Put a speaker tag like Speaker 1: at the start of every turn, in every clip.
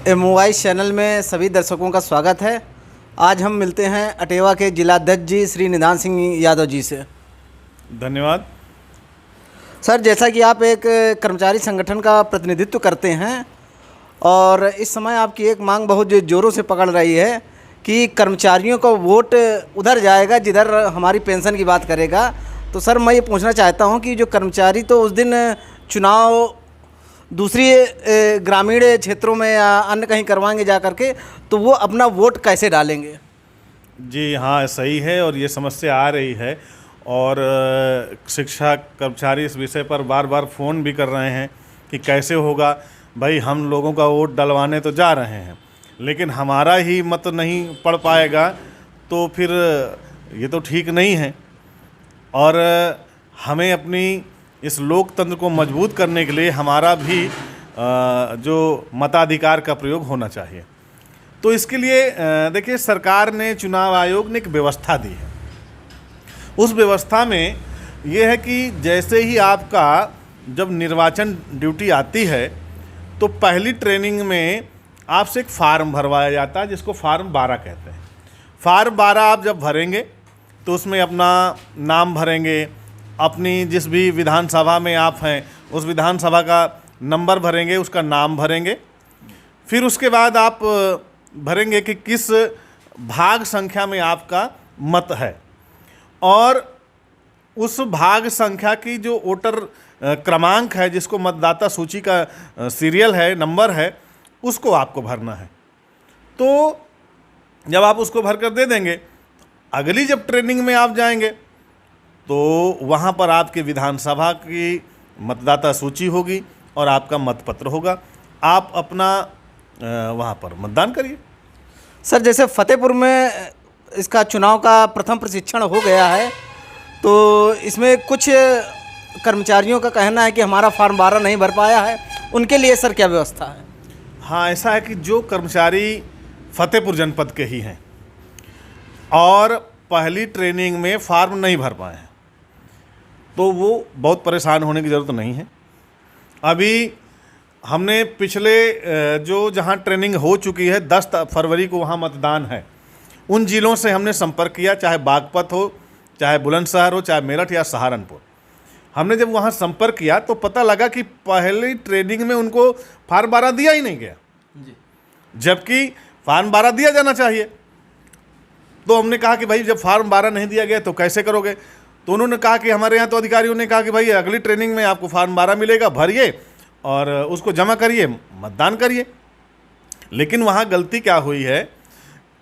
Speaker 1: MOI channel में सभी दर्शकों का स्वागत है। आज हम मिलते हैं अटेवा के जिलाध्यक्ष जी श्री निधान सिंह यादव जी से।
Speaker 2: धन्यवाद
Speaker 1: सर, जैसा कि आप एक कर्मचारी संगठन का प्रतिनिधित्व करते हैं और इस समय आपकी एक मांग बहुत ज़ोरों से पकड़ रही है कि कर्मचारियों का वोट उधर जाएगा जिधर हमारी पेंशन की बात करेगा। तो सर, मैं ये पूछना चाहता हूँ कि जो कर्मचारी तो उस दिन चुनाव दूसरी ग्रामीण क्षेत्रों में या अन्य कहीं करवाएंगे जा करके, तो वो अपना वोट कैसे डालेंगे?
Speaker 2: जी हाँ, सही है और ये समस्या आ रही है और शिक्षा कर्मचारी इस विषय पर बार बार फ़ोन भी कर रहे हैं कि कैसे होगा। भाई, हम लोगों का वोट डलवाने तो जा रहे हैं लेकिन हमारा ही मत नहीं पड़ पाएगा तो फिर ये तो ठीक नहीं है। और हमें अपनी इस लोकतंत्र को मजबूत करने के लिए हमारा भी जो मताधिकार का प्रयोग होना चाहिए। तो इसके लिए देखिए, सरकार ने, चुनाव आयोग ने एक व्यवस्था दी है। उस व्यवस्था में ये है कि जैसे ही आपका जब निर्वाचन ड्यूटी आती है तो पहली ट्रेनिंग में आपसे एक फार्म भरवाया जाता है जिसको फार्म 12 कहते हैं। फार्म 12 आप जब भरेंगे तो उसमें अपना नाम भरेंगे, अपनी जिस भी विधानसभा में आप हैं उस विधानसभा का नंबर भरेंगे, उसका नाम भरेंगे। फिर उसके बाद आप भरेंगे कि किस भाग संख्या में आपका मत है और उस भाग संख्या की जो वोटर क्रमांक है, जिसको मतदाता सूची का सीरियल है, नंबर है, उसको आपको भरना है। तो जब आप उसको भर कर दे देंगे, अगली जब ट्रेनिंग में आप जाएंगे तो वहाँ पर आपके विधानसभा की मतदाता सूची होगी और आपका मतपत्र होगा। आप अपना वहाँ पर मतदान करिए।
Speaker 1: सर, जैसे फतेहपुर में इसका चुनाव का प्रथम प्रशिक्षण हो गया है, तो इसमें कुछ कर्मचारियों का कहना है कि हमारा फार्म 12 नहीं भर पाया है, उनके लिए सर क्या व्यवस्था है?
Speaker 2: हाँ, ऐसा है कि जो कर्मचारी फतेहपुर जनपद के ही हैं और पहली ट्रेनिंग में फार्म नहीं भर पाए हैं तो वो बहुत परेशान होने की ज़रूरत नहीं है। अभी हमने पिछले जो जहाँ ट्रेनिंग हो चुकी है 10 फरवरी को वहाँ मतदान है, उन जिलों से हमने संपर्क किया, चाहे बागपत हो, चाहे बुलंदशहर हो, चाहे मेरठ या सहारनपुर। हमने जब वहाँ संपर्क किया तो पता लगा कि पहली ट्रेनिंग में उनको फार्म 12 दिया ही नहीं गया, जबकि फार्म 12 दिया जाना चाहिए। तो हमने कहा कि भाई, जब फार्म 12 नहीं दिया गया तो कैसे करोगे? तो उन्होंने कहा कि हमारे यहाँ तो अधिकारियों ने कहा कि भाई अगली ट्रेनिंग में आपको फार्म 12 मिलेगा, भरिए और उसको जमा करिए, मतदान करिए। लेकिन वहाँ गलती क्या हुई है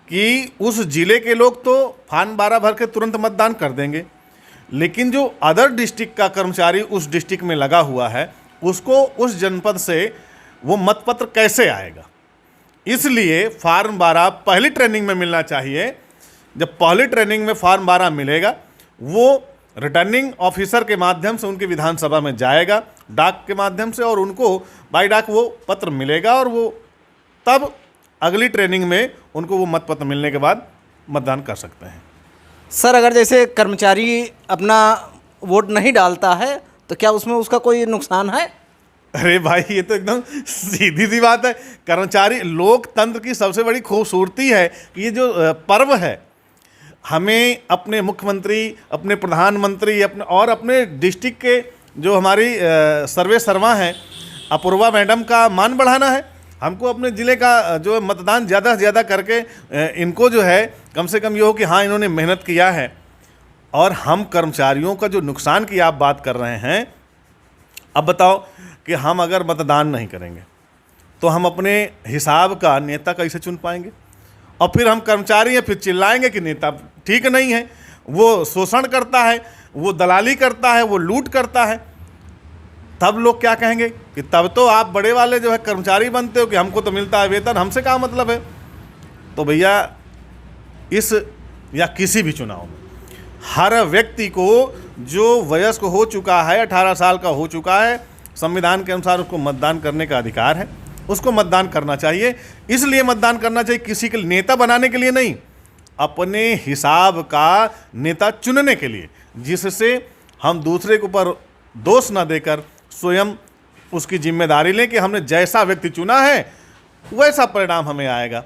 Speaker 2: कि उस ज़िले के लोग तो फार्म 12 भर के तुरंत मतदान कर देंगे, लेकिन जो अदर डिस्ट्रिक्ट का कर्मचारी उस डिस्ट्रिक्ट में लगा हुआ है उसको उस जनपद से वो मतपत्र कैसे आएगा? इसलिए फार्म 12 पहली ट्रेनिंग में मिलना चाहिए। जब पहली ट्रेनिंग में फार्म 12 मिलेगा, वो रिटर्निंग ऑफिसर के माध्यम से उनकी विधानसभा में जाएगा, डाक के माध्यम से, और उनको बाय डाक वो पत्र मिलेगा और वो तब अगली ट्रेनिंग में उनको वो मतपत्र मिलने के बाद मतदान कर सकते हैं।
Speaker 1: सर, अगर जैसे कर्मचारी अपना वोट नहीं डालता है तो क्या उसमें उसका कोई नुकसान है?
Speaker 2: अरे भाई, ये तो एकदम सीधी सी बात है। कर्मचारी, लोकतंत्र की सबसे बड़ी खूबसूरती है कि ये जो पर्व है, हमें अपने मुख्यमंत्री, अपने प्रधानमंत्री, अपने डिस्ट्रिक्ट के जो हमारी सर्वे सर्वा हैं, अपूर्वा मैडम का मान बढ़ाना है। हमको अपने ज़िले का जो मतदान ज़्यादा से ज़्यादा करके इनको जो है कम से कम ये हो कि हाँ, इन्होंने मेहनत किया है। और हम कर्मचारियों का जो नुकसान की आप बात कर रहे हैं, अब बताओ कि हम अगर मतदान नहीं करेंगे तो हम अपने हिसाब का नेता कैसे चुन पाएंगे? और फिर हम कर्मचारी हैं, फिर चिल्लाएंगे कि नेता ठीक नहीं है, वो शोषण करता है, वो दलाली करता है, वो लूट करता है। तब लोग क्या कहेंगे कि तब तो आप बड़े वाले जो है कर्मचारी बनते हो कि हमको तो मिलता है वेतन, हमसे क्या मतलब है? तो भैया, इस या किसी भी चुनाव में हर व्यक्ति को जो वयस्क हो चुका है, 18 साल का हो चुका है, संविधान के अनुसार उसको मतदान करने का अधिकार है, उसको मतदान करना चाहिए। इसलिए मतदान करना चाहिए, किसी के नेता बनाने के लिए नहीं, अपने हिसाब का नेता चुनने के लिए, जिससे हम दूसरे के ऊपर दोष न देकर स्वयं उसकी जिम्मेदारी लें कि हमने जैसा व्यक्ति चुना है वैसा परिणाम हमें आएगा।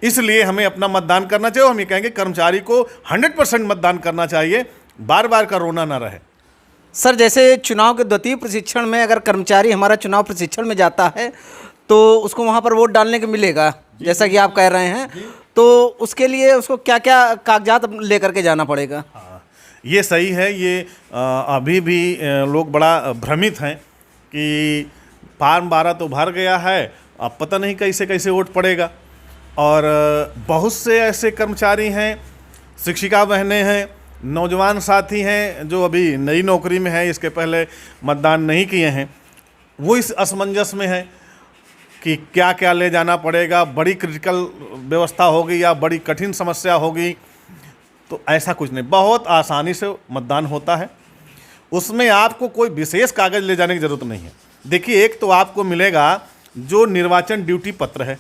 Speaker 2: इसलिए हमें अपना मतदान करना चाहिए। हम ये कहेंगे कर्मचारी को 100% मतदान करना चाहिए, बार बार का रोना ना रहे।
Speaker 1: सर जैसे चुनाव के द्वितीय प्रशिक्षण में अगर कर्मचारी हमारा चुनाव प्रशिक्षण में जाता है तो उसको वहाँ पर वोट डालने के मिलेगा, जैसा कि आप कह रहे हैं, तो उसके लिए उसको क्या क्या कागजात लेकर के जाना पड़ेगा?
Speaker 2: हाँ, ये सही है। ये अभी भी लोग बड़ा भ्रमित हैं कि फार्म 12 तो भर गया है, अब पता नहीं कैसे कैसे वोट पड़ेगा। और बहुत से ऐसे कर्मचारी हैं, शिक्षिका बहनें हैं, नौजवान साथी हैं जो अभी नई नौकरी में हैं, इसके पहले मतदान नहीं किए हैं, वो इस असमंजस में हैं कि क्या क्या ले जाना पड़ेगा, बड़ी क्रिटिकल व्यवस्था होगी या बड़ी कठिन समस्या होगी। तो ऐसा कुछ नहीं, बहुत आसानी से मतदान होता है। उसमें आपको कोई विशेष कागज़ ले जाने की ज़रूरत नहीं है। देखिए, एक तो आपको मिलेगा जो निर्वाचन ड्यूटी पत्र है,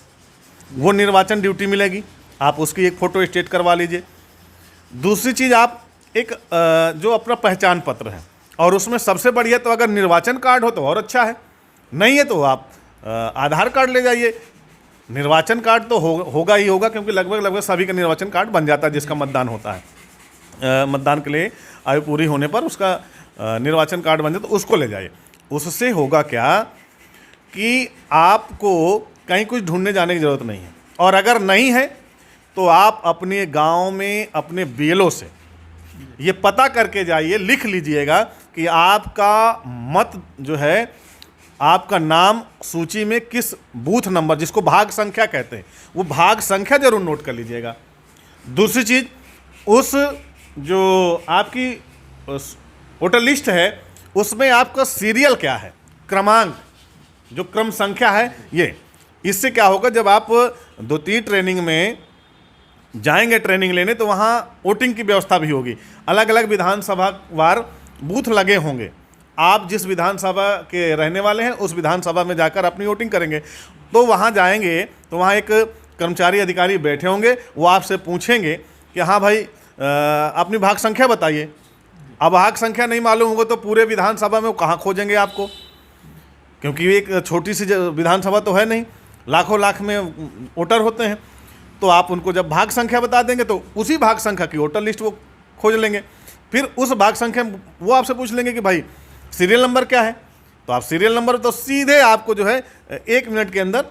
Speaker 2: वो निर्वाचन ड्यूटी मिलेगी, आप उसकी एक फ़ोटो स्टेट करवा लीजिए। दूसरी चीज़, आप एक जो अपना पहचान पत्र है, और उसमें सबसे बढ़िया तो अगर निर्वाचन कार्ड हो तो और अच्छा है, नहीं है तो आप आधार कार्ड ले जाइए। निर्वाचन कार्ड तो होगा ही होगा, क्योंकि लगभग सभी का निर्वाचन कार्ड बन जाता है जिसका मतदान होता है। मतदान के लिए आयु पूरी होने पर उसका निर्वाचन कार्ड बन जाए, तो उसको ले जाइए। उससे होगा क्या कि आपको कहीं कुछ ढूंढने जाने की ज़रूरत नहीं है। और अगर नहीं है तो आप अपने गांव में अपने बीएलओ से ये पता करके जाइए, लिख लीजिएगा कि आपका मत जो है, आपका नाम सूची में किस बूथ नंबर, जिसको भाग संख्या कहते हैं, वो भाग संख्या जरूर नोट कर लीजिएगा। दूसरी चीज़, उस जो आपकी वोटर लिस्ट है उसमें आपका सीरियल क्या है, क्रमांक, जो क्रम संख्या है, ये इससे क्या होगा, जब आप 2-3 ट्रेनिंग में जाएंगे ट्रेनिंग लेने, तो वहाँ वोटिंग की व्यवस्था भी होगी। अलग अलग विधानसभा वार बूथ लगे होंगे, आप जिस विधानसभा के रहने वाले हैं उस विधानसभा में जाकर अपनी वोटिंग करेंगे। तो वहाँ जाएंगे तो वहाँ एक कर्मचारी अधिकारी बैठे होंगे, वो आपसे पूछेंगे कि हाँ भाई अपनी भाग संख्या बताइए। अब भाग संख्या नहीं मालूम होगा तो पूरे विधानसभा में वो कहाँ खोजेंगे आपको, क्योंकि एक छोटी सी विधानसभा तो है नहीं, लाखों लाख में वोटर होते हैं। तो आप उनको जब भाग संख्या बता देंगे तो उसी भाग संख्या की वोटर लिस्ट वो खोज लेंगे। फिर उस भाग संख्या वो आपसे पूछ लेंगे कि भाई सीरियल नंबर क्या है, तो आप सीरियल नंबर तो सीधे आपको जो है 1 मिनट के अंदर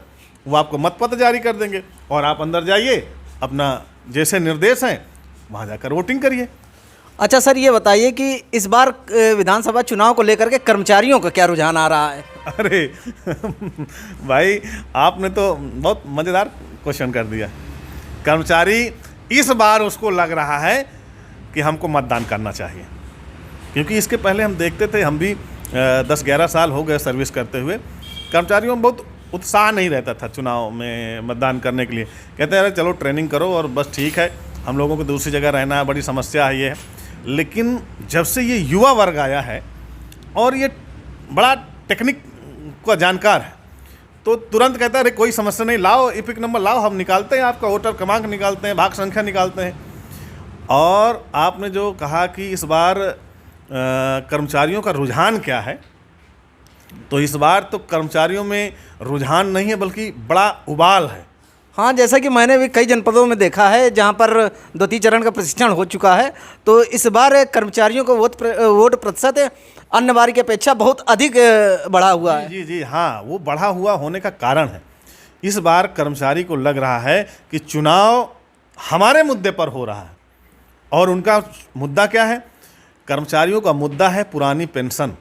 Speaker 2: वो आपको मतपत्र जारी कर देंगे, और आप अंदर जाइए, अपना जैसे निर्देश हैं वहाँ जाकर वोटिंग करिए।
Speaker 1: अच्छा सर, ये बताइए कि इस बार विधानसभा चुनाव को लेकर के कर्मचारियों का क्या रुझान आ रहा है?
Speaker 2: अरे भाई, आपने तो बहुत मज़ेदार क्वेश्चन कर दिया। कर्मचारी इस बार उसको लग रहा है कि हमको मतदान करना चाहिए, क्योंकि इसके पहले हम देखते थे, हम भी 10-11 साल हो गए सर्विस करते हुए, कर्मचारियों में बहुत उत्साह नहीं रहता था चुनाव में मतदान करने के लिए। कहते हैं अरे चलो ट्रेनिंग करो और बस ठीक है, हम लोगों को दूसरी जगह रहना है, बड़ी समस्या है ये है। लेकिन जब से ये युवा वर्ग आया है और ये बड़ा टेक्निक का जानकार है, तो तुरंत कहता है अरे कोई समस्या नहीं, लाओ इपिक नंबर लाओ, हम निकालते हैं, आपका वोटर क्रमांक निकालते हैं, भाग संख्या निकालते हैं। और आपने जो कहा कि इस बार कर्मचारियों का रुझान क्या है, तो इस बार तो कर्मचारियों में रुझान नहीं है बल्कि बड़ा उबाल है।
Speaker 1: हाँ, जैसा कि मैंने भी कई जनपदों में देखा है जहाँ पर द्वितीय चरण का प्रशिक्षण हो चुका है, तो इस बार कर्मचारियों का वोट प्रतिशत अन्य बार की अपेक्षा बहुत अधिक बढ़ा हुआ है।
Speaker 2: जी जी हाँ, वो बढ़ा हुआ होने का कारण है, इस बार कर्मचारी को लग रहा है कि चुनाव हमारे मुद्दे पर हो रहा है। और उनका मुद्दा क्या है? कर्मचारियों का मुद्दा है पुरानी पेंशन।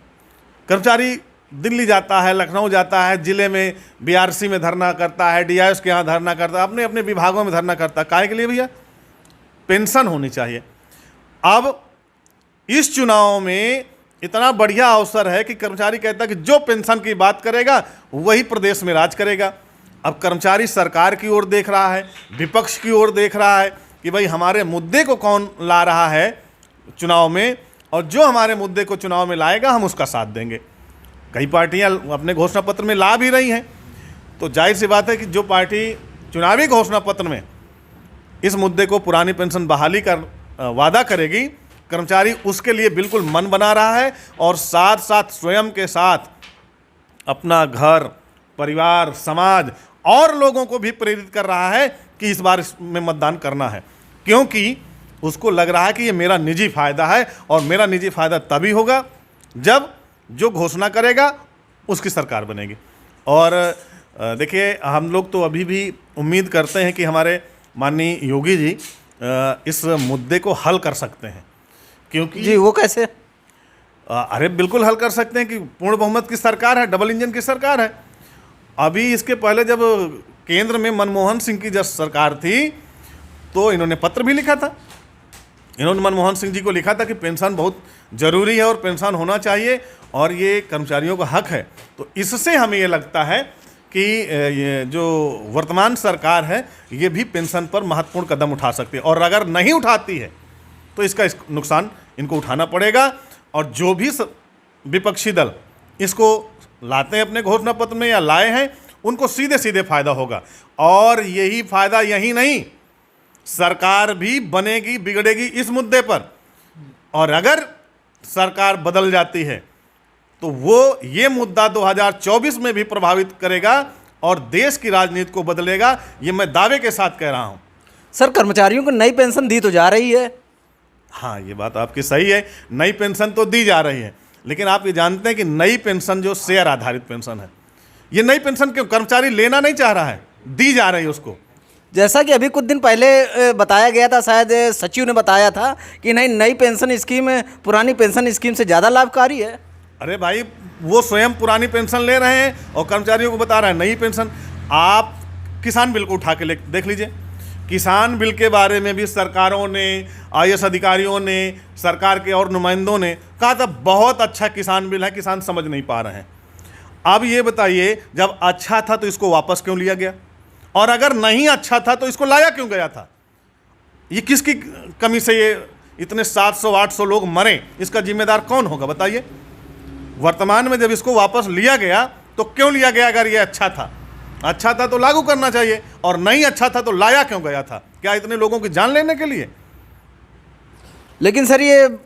Speaker 2: कर्मचारी दिल्ली जाता है, लखनऊ जाता है, ज़िले में बीआरसी में धरना करता है, डीआईएस के यहाँ धरना करता है, अपने अपने विभागों में धरना करता है। काहे के लिए भैया? पेंशन होनी चाहिए। अब इस चुनाव में इतना बढ़िया अवसर है कि कर्मचारी कहता है कि जो पेंशन की बात करेगा वही प्रदेश में राज करेगा। अब कर्मचारी सरकार की ओर देख रहा है, विपक्ष की ओर देख रहा है कि भाई हमारे मुद्दे को कौन ला रहा है चुनाव में, और जो हमारे मुद्दे को चुनाव में लाएगा हम उसका साथ देंगे। कई पार्टियां अपने घोषणा पत्र में ला भी रही हैं, तो जाहिर सी बात है कि जो पार्टी चुनावी घोषणा पत्र में इस मुद्दे को पुरानी पेंशन बहाली कर वादा करेगी, कर्मचारी उसके लिए बिल्कुल मन बना रहा है, और साथ साथ स्वयं के साथ अपना घर, परिवार, समाज और लोगों को भी प्रेरित कर रहा है कि इस बार इसमें मतदान करना है, क्योंकि उसको लग रहा है कि ये मेरा निजी फ़ायदा है और मेरा निजी फ़ायदा तभी होगा जब जो घोषणा करेगा उसकी सरकार बनेगी। और देखिए, हम लोग तो अभी भी उम्मीद करते हैं कि हमारे माननीय योगी जी इस मुद्दे को हल कर सकते हैं, क्योंकि
Speaker 1: जी वो कैसे?
Speaker 2: अरे बिल्कुल हल कर सकते हैं कि पूर्ण बहुमत की सरकार है, डबल इंजन की सरकार है। अभी इसके पहले जब केंद्र में मनमोहन सिंह की जब सरकार थी तो इन्होंने पत्र भी लिखा था। इन्होंने मनमोहन सिंह जी को लिखा था कि पेंशन बहुत ज़रूरी है और पेंशन होना चाहिए और ये कर्मचारियों का हक है। तो इससे हमें ये लगता है कि ये जो वर्तमान सरकार है ये भी पेंशन पर महत्वपूर्ण कदम उठा सकती है, और अगर नहीं उठाती है तो इसका नुकसान इनको उठाना पड़ेगा। और जो भी विपक्षी दल इसको लाते हैं अपने घोषणा पत्र में या लाए हैं, उनको सीधे सीधे फायदा होगा। और यही फायदा यही नहीं, सरकार भी बनेगी बिगड़ेगी इस मुद्दे पर। और अगर सरकार बदल जाती है तो वो ये मुद्दा 2024 में भी प्रभावित करेगा और देश की राजनीति को बदलेगा, ये मैं दावे के साथ कह रहा हूँ।
Speaker 1: सर, कर्मचारियों को नई पेंशन दी तो जा रही है।
Speaker 2: हाँ, ये बात आपकी सही है, नई पेंशन तो दी जा रही है, लेकिन आप ये जानते हैं कि नई पेंशन जो शेयर आधारित पेंशन है, ये नई पेंशन क्यों कर्मचारी लेना नहीं चाह रहा है, दी जा रही है उसको।
Speaker 1: जैसा कि अभी कुछ दिन पहले बताया गया था, शायद सचिव ने बताया था कि नहीं, नई पेंशन स्कीम पुरानी पेंशन स्कीम से ज़्यादा लाभकारी है।
Speaker 2: अरे भाई, वो स्वयं पुरानी पेंशन ले रहे हैं और कर्मचारियों को बता रहे हैं नई पेंशन। आप किसान बिल को उठा के देख लीजिए, किसान बिल के बारे में भी सरकारों ने, IAS अधिकारियों ने, सरकार के और नुमाइंदों ने कहा था बहुत अच्छा किसान बिल है, किसान समझ नहीं पा रहे हैं। अब ये बताइए, जब अच्छा था तो इसको वापस क्यों लिया गया, और अगर नहीं अच्छा था तो इसको लाया क्यों गया था? ये किसकी कमी से ये इतने 700-800 लोग मरे, इसका जिम्मेदार कौन होगा बताइए? वर्तमान में जब इसको वापस लिया गया तो क्यों लिया गया? अगर ये अच्छा था तो लागू करना चाहिए, और नहीं अच्छा था तो लाया क्यों गया था? क्या इतने लोगों की जान लेने के लिए?
Speaker 1: लेकिन सर, ये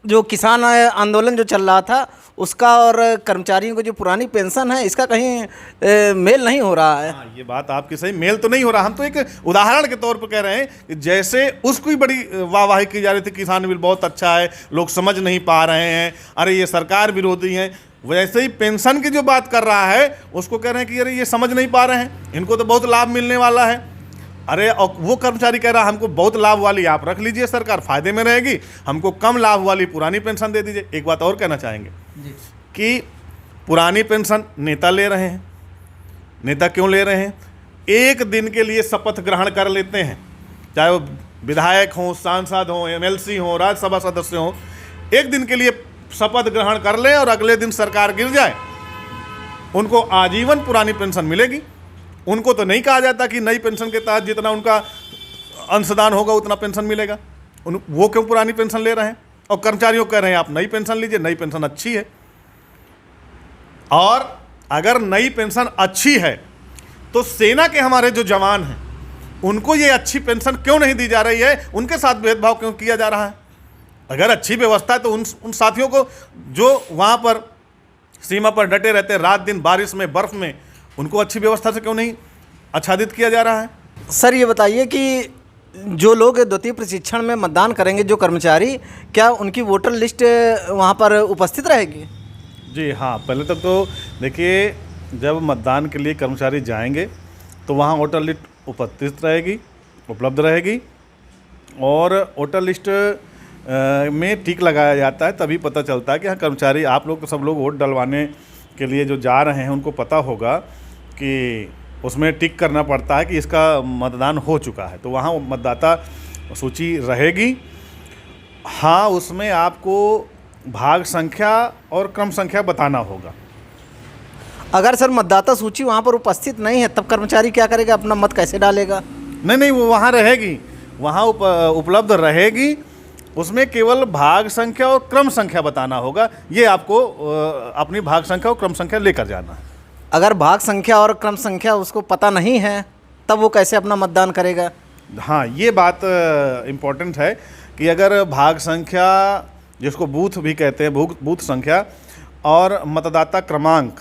Speaker 1: जो किसान आंदोलन जो चल रहा था उसका और कर्मचारियों की जो पुरानी पेंशन है, इसका कहीं मेल नहीं हो रहा है।
Speaker 2: हाँ, ये बात आपकी सही, मेल तो नहीं हो रहा। हम तो एक उदाहरण के तौर पर कह रहे हैं कि जैसे उसको ही बड़ी वाहवाही की जा रही थी, किसान बिल बहुत अच्छा है, लोग समझ नहीं पा रहे हैं, अरे ये सरकार विरोधी है, वैसे ही पेंशन की जो बात कर रहा है उसको कह रहे हैं कि अरे ये समझ नहीं पा रहे हैं, इनको तो बहुत लाभ मिलने वाला है। अरे, और वो कर्मचारी कह रहा है हमको बहुत लाभ वाली आप रख लीजिए, सरकार फायदे में रहेगी, हमको कम लाभ वाली पुरानी पेंशन दे दीजिए। एक बात और कहना चाहेंगे कि पुरानी पेंशन नेता ले रहे हैं। नेता क्यों ले रहे हैं? एक दिन के लिए शपथ ग्रहण कर लेते हैं, चाहे वो विधायक हों, सांसद हों, MLC हों, राज्यसभा सदस्य हों, एक दिन के लिए शपथ ग्रहण कर लें और अगले दिन सरकार गिर जाए, उनको आजीवन पुरानी पेंशन मिलेगी। उनको तो नहीं कहा जाता कि नई पेंशन के तहत जितना उनका अंशदान होगा उतना पेंशन मिलेगा। वो क्यों पुरानी पेंशन ले रहे हैं? और कर्मचारियों कह रहे हैं आप नई पेंशन लीजिए, नई पेंशन अच्छी है। और अगर नई पेंशन अच्छी है तो सेना के हमारे जो जवान हैं उनको ये अच्छी पेंशन क्यों नहीं दी जा रही है? उनके साथ भेदभाव क्यों किया जा रहा है? अगर अच्छी व्यवस्था है तो उन साथियों को जो वहाँ पर सीमा पर डटे रहते हैं रात दिन, बारिश में, बर्फ़ में, उनको अच्छी व्यवस्था से क्यों नहीं आच्छादित किया जा रहा है?
Speaker 1: सर, ये बताइए कि जो लोग द्वितीय प्रशिक्षण में मतदान करेंगे, जो कर्मचारी, क्या उनकी वोटर लिस्ट वहाँ पर उपस्थित रहेगी?
Speaker 2: जी हाँ, पहले तक तो देखिए, जब मतदान के लिए कर्मचारी जाएंगे तो वहाँ वोटर लिस्ट उपस्थित रहेगी, उपलब्ध रहेगी, और वोटर लिस्ट में टिक लगाया जाता है, तभी पता चलता है कि हाँ कर्मचारी, आप लोग तो सब लोग वोट डलवाने के लिए जो जा रहे हैं उनको पता होगा कि उसमें टिक करना पड़ता है कि इसका मतदान हो चुका है, तो वहाँ मतदाता सूची रहेगी। हाँ, उसमें आपको भाग संख्या और क्रम संख्या बताना होगा।
Speaker 1: अगर सर मतदाता सूची वहाँ पर उपस्थित नहीं है तब कर्मचारी क्या करेगा? अपना मत कैसे डालेगा?
Speaker 2: नहीं, वो वहाँ रहेगी, वहाँ उपलब्ध रहेगी, उसमें केवल भाग संख्या और क्रम संख्या बताना होगा। ये आपको अपनी भाग संख्या और क्रम संख्या लेकर जाना है।
Speaker 1: अगर भाग संख्या और क्रम संख्या उसको पता नहीं है तब वो कैसे अपना मतदान करेगा?
Speaker 2: हाँ, ये बात इम्पोर्टेंट है कि अगर भाग संख्या, जिसको बूथ भी कहते हैं, बूथ संख्या, और मतदाता क्रमांक,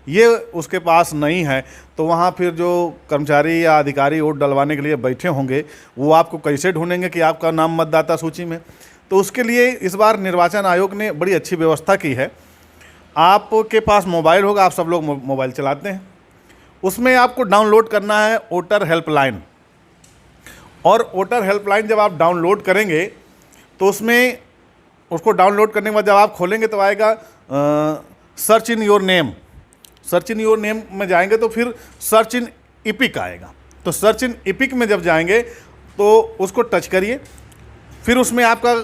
Speaker 2: ये उसके पास नहीं है, तो वहाँ फिर जो कर्मचारी या अधिकारी वोट डलवाने के लिए बैठे होंगे वो आपको कैसे ढूंढेंगे कि आपका नाम मतदाता सूची में। तो उसके लिए इस बार निर्वाचन आयोग ने बड़ी अच्छी व्यवस्था की है। आपके पास मोबाइल होगा, आप सब लोग मोबाइल चलाते हैं, उसमें आपको डाउनलोड करना है वोटर हेल्पलाइन। और वोटर हेल्पलाइन जब आप डाउनलोड करेंगे तो उसमें उसको डाउनलोड करने के बाद जब आप खोलेंगे तो आएगा search in your name. Search in your name में जाएंगे तो फिर सर्च इन इपिक आएगा। तो सर्च इन इपिक में जब जाएंगे तो उसको टच करिए, फिर उसमें आपका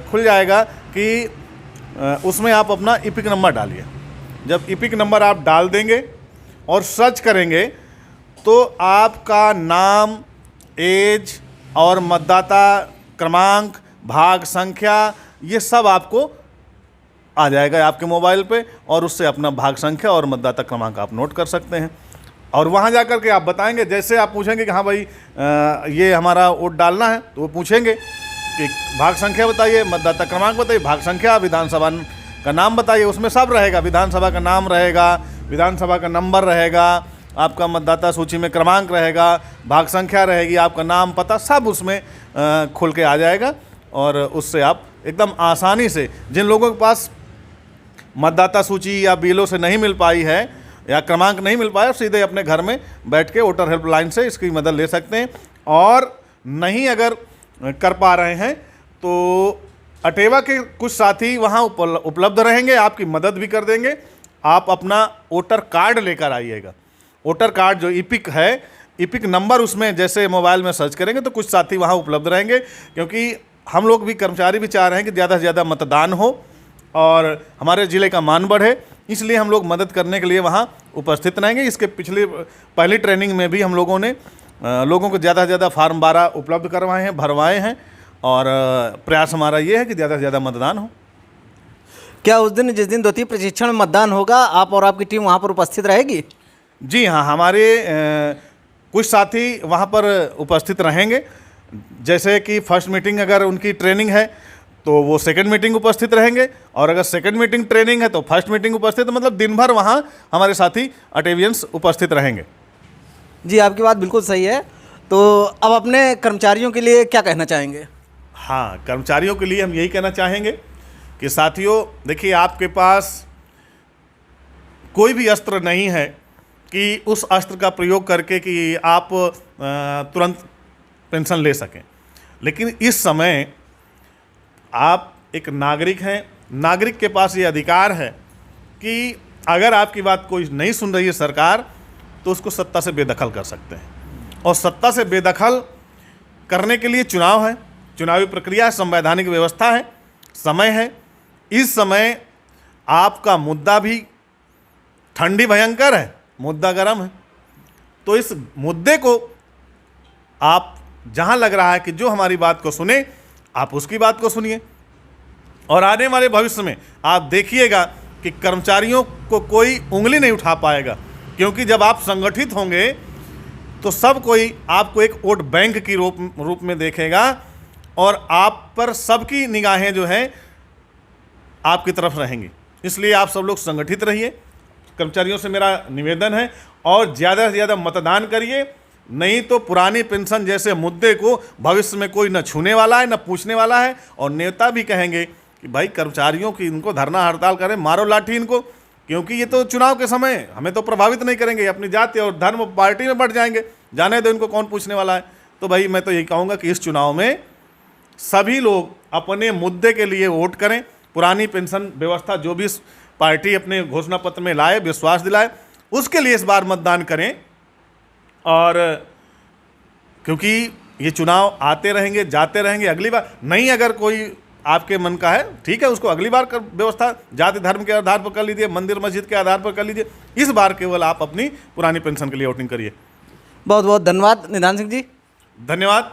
Speaker 2: खुल जाएगा कि उसमें आप अपना इपिक नंबर डालिए। जब इपिक नंबर आप डाल देंगे और सर्च करेंगे तो आपका नाम, एज और मतदाता क्रमांक, भाग संख्या, ये सब आपको आ जाएगा आपके मोबाइल पे, और उससे अपना भाग संख्या और मतदाता क्रमांक आप नोट कर सकते हैं। और वहाँ जा कर के आप बताएंगे, जैसे आप पूछेंगे कि हाँ भाई ये हमारा वोट डालना है, तो वो पूछेंगे कि भाग संख्या बताइए, मतदाता क्रमांक बताइए, भाग संख्या, विधानसभा का नाम बताइए। उसमें सब रहेगा, विधानसभा का नाम रहेगा, विधानसभा का नंबर रहेगा, आपका मतदाता सूची में क्रमांक रहेगा, भाग संख्या रहेगी, आपका नाम, पता सब उसमें खुल के आ जाएगा। और उससे आप एकदम आसानी से, जिन लोगों के पास मतदाता सूची या बीएलओ से नहीं मिल पाई है या क्रमांक नहीं मिल पाया, सीधे अपने घर में बैठ के वोटर हेल्पलाइन से इसकी मदद ले सकते हैं। और नहीं अगर कर पा रहे हैं तो अटेवा के कुछ साथी वहाँ उपलब्ध रहेंगे, आपकी मदद भी कर देंगे। आप अपना वोटर कार्ड लेकर आइएगा। वोटर कार्ड जो इपिक है, इपिक नंबर उसमें जैसे मोबाइल में सर्च करेंगे तो कुछ साथी वहाँ उपलब्ध रहेंगे, क्योंकि हम लोग भी, कर्मचारी भी चाह रहे हैं कि ज़्यादा से ज़्यादा मतदान हो और हमारे ज़िले का मान बढ़े, इसलिए हम लोग मदद करने के लिए वहाँ उपस्थित रहेंगे। इसके पहली ट्रेनिंग में भी हम लोगों ने लोगों को ज़्यादा से ज़्यादा फार्म 12 उपलब्ध करवाए हैं, भरवाए हैं, और प्रयास हमारा ये है कि ज़्यादा से ज़्यादा मतदान हो।
Speaker 1: क्या उस दिन, जिस दिन द्वितीय प्रशिक्षण में मतदान होगा, आप और आपकी टीम वहाँ पर उपस्थित रहेगी?
Speaker 2: जी हाँ, हमारे कुछ साथी वहाँ पर उपस्थित रहेंगे। जैसे कि फर्स्ट मीटिंग अगर उनकी ट्रेनिंग है तो वो सेकंड मीटिंग उपस्थित रहेंगे, और अगर सेकंड मीटिंग ट्रेनिंग है तो फर्स्ट मीटिंग उपस्थित, मतलब दिन भर वहाँ हमारे साथी अटेवियंस उपस्थित रहेंगे।
Speaker 1: जी, आपकी बात बिल्कुल सही है। तो अब अपने कर्मचारियों के लिए क्या कहना चाहेंगे?
Speaker 2: हाँ, कर्मचारियों के लिए हम यही कहना चाहेंगे कि साथियों, देखिए, आपके पास कोई भी अस्त्र नहीं है कि उस अस्त्र का प्रयोग करके कि आप तुरंत पेंशन ले सकें। लेकिन इस समय आप एक नागरिक हैं, नागरिक के पास ये अधिकार है कि अगर आपकी बात कोई नहीं सुन रही है सरकार, तो उसको सत्ता से बेदखल कर सकते हैं। और सत्ता से बेदखल करने के लिए चुनाव है, चुनावी प्रक्रिया है, संवैधानिक व्यवस्था है, समय है। इस समय आपका मुद्दा भी, ठंडी भयंकर है, मुद्दा गर्म है, तो इस मुद्दे को आप जहां लग रहा है कि जो हमारी बात को सुने, आप उसकी बात को सुनिए। और आने वाले भविष्य में आप देखिएगा कि कर्मचारियों को कोई उंगली नहीं उठा पाएगा, क्योंकि जब आप संगठित होंगे तो सब कोई आपको एक वोट बैंक की रूप में देखेगा, और आप पर सबकी निगाहें जो हैं आपकी तरफ रहेंगी। इसलिए आप सब लोग संगठित रहिए। कर्मचारियों से मेरा निवेदन है, और ज़्यादा से ज़्यादा मतदान करिए, नहीं तो पुरानी पेंशन जैसे मुद्दे को भविष्य में कोई न छूने वाला है, न पूछने वाला है। और नेता भी कहेंगे कि भाई कर्मचारियों की, इनको धरना हड़ताल करें, मारो लाठी इनको, क्योंकि ये तो चुनाव के समय हमें तो प्रभावित नहीं करेंगे, अपनी जाति और धर्म पार्टी में बढ़ जाएंगे, जाने दो, इनको कौन पूछने वाला है। तो भाई मैं तो यही कहूँगा कि इस चुनाव में सभी लोग अपने मुद्दे के लिए वोट करें। पुरानी पेंशन व्यवस्था जो भी पार्टी अपने घोषणा पत्र में लाए, विश्वास दिलाए, उसके लिए इस बार मतदान करें। और क्योंकि ये चुनाव आते रहेंगे, जाते रहेंगे, अगली बार नहीं, अगर कोई आपके मन का है, ठीक है, उसको अगली बार कर व्यवस्था जाति धर्म के आधार पर कर लीजिए, मंदिर मस्जिद के आधार पर कर लीजिए। इस बार केवल आप अपनी पुरानी पेंशन के लिए वोटिंग करिए।
Speaker 1: बहुत बहुत धन्यवाद निधान सिंह जी।
Speaker 2: धन्यवाद।